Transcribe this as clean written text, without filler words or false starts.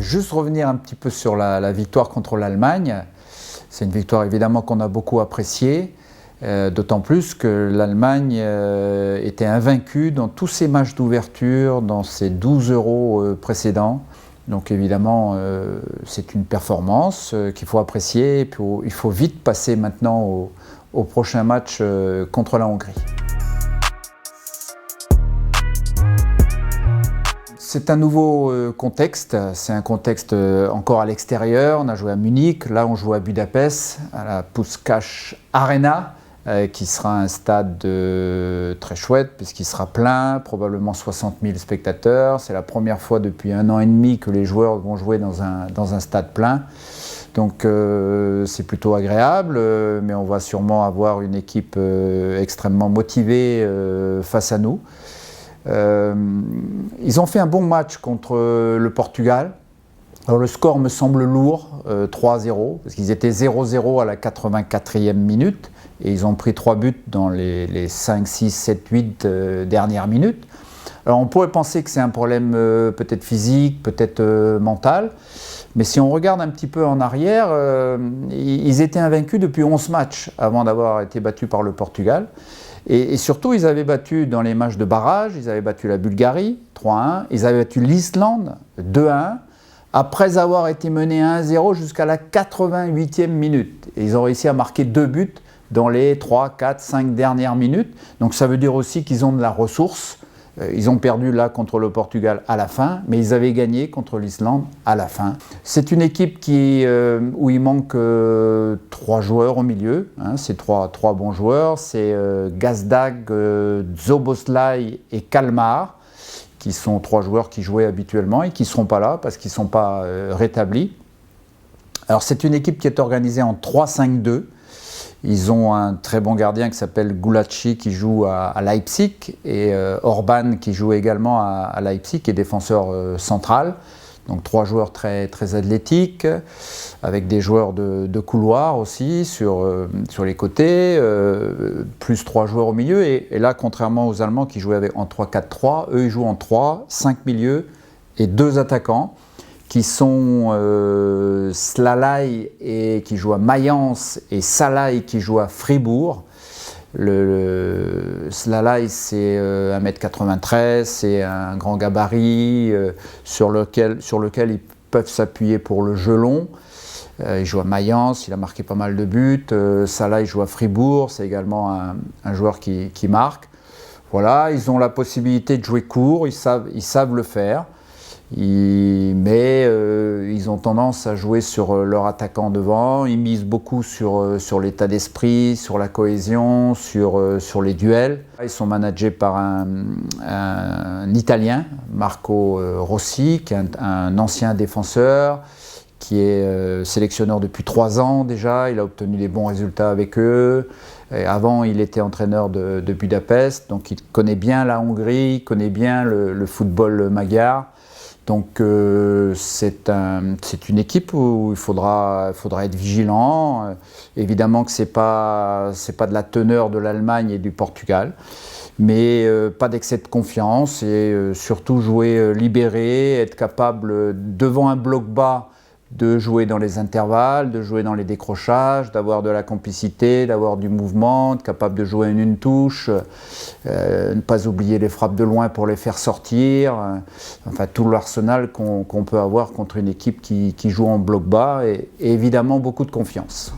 juste revenir un petit peu sur la victoire contre l'Allemagne. C'est une victoire évidemment qu'on a beaucoup appréciée, d'autant plus que l'Allemagne était invaincue dans tous ses matchs d'ouverture, dans ses 12 euros précédents. Donc évidemment, c'est une performance qu'il faut apprécier, et puis il faut vite passer maintenant au prochain match contre la Hongrie. C'est un nouveau contexte, c'est un contexte encore à l'extérieur. On a joué à Munich, là on joue à Budapest, à la Puskás Arena, qui sera un stade très chouette puisqu'il sera plein, probablement 60 000 spectateurs. C'est la première fois depuis 1 an et demi que les joueurs vont jouer dans un stade plein. Donc c'est plutôt agréable, mais on va sûrement avoir une équipe extrêmement motivée face à nous. Ils ont fait un bon match contre le Portugal. Alors le score me semble lourd, 3-0, parce qu'ils étaient 0-0 à la 84e minute et ils ont pris 3 buts dans les 5, 6, 7, 8 dernières minutes. Alors on pourrait penser que c'est un problème peut-être physique, peut-être mental, mais si on regarde un petit peu en arrière, ils étaient invaincus depuis 11 matchs avant d'avoir été battus par le Portugal. Et surtout, ils avaient battu dans les matchs de barrage, ils avaient battu la Bulgarie 3-1, ils avaient battu l'Islande 2-1, après avoir été menés 1-0 jusqu'à la 88e minute. Et ils ont réussi à marquer 2 buts dans les 3, 4, 5 dernières minutes. Donc ça veut dire aussi qu'ils ont de la ressource. Ils ont perdu là contre le Portugal à la fin, mais ils avaient gagné contre l'Islande à la fin. C'est une équipe où il manque 3 joueurs au milieu, hein, c'est trois bons joueurs, c'est Gazdag, Szoboszlai et Kalmar, qui sont 3 joueurs qui jouaient habituellement et qui ne seront pas là parce qu'ils ne sont pas rétablis. Alors c'est une équipe qui est organisée en 3-5-2. Ils ont un très bon gardien qui s'appelle Gulácsi qui joue à Leipzig et Orban qui joue également à Leipzig qui est défenseur central. Donc 3 joueurs très, très athlétiques avec des joueurs de couloir aussi sur les côtés, plus 3 joueurs au milieu. Et là, contrairement aux Allemands qui jouaient en 3-4-3, eux ils jouent en 3, 5 milieux et 2 attaquants, qui sont Slalai qui joue à Mayence et Salai qui joue à Fribourg. Le Slalai c'est 1m93, c'est un grand gabarit sur lequel ils peuvent s'appuyer pour le jeu long. Il joue à Mayence, il a marqué pas mal de buts. Salai joue à Fribourg, c'est également un joueur qui marque. Voilà, ils ont la possibilité de jouer court, ils savent le faire. Mais ils ont tendance à jouer sur leur attaquant devant, ils misent beaucoup sur l'état d'esprit, sur la cohésion, sur les duels. Ils sont managés par un Italien, Marco Rossi, qui est un ancien défenseur, qui est sélectionneur depuis 3 ans déjà, il a obtenu des bons résultats avec eux. Et avant, il était entraîneur de Budapest, donc il connaît bien la Hongrie, il connaît bien le football magyar. Donc c'est une équipe où il faudra être vigilant. Évidemment que c'est pas de la teneur de l'Allemagne et du Portugal, mais pas d'excès de confiance et surtout jouer libéré, être capable devant un bloc bas de jouer dans les intervalles, de jouer dans les décrochages, d'avoir de la complicité, d'avoir du mouvement, être capable de jouer en une touche, ne pas oublier les frappes de loin pour les faire sortir, enfin tout l'arsenal qu'on peut avoir contre une équipe qui joue en bloc bas et évidemment beaucoup de confiance.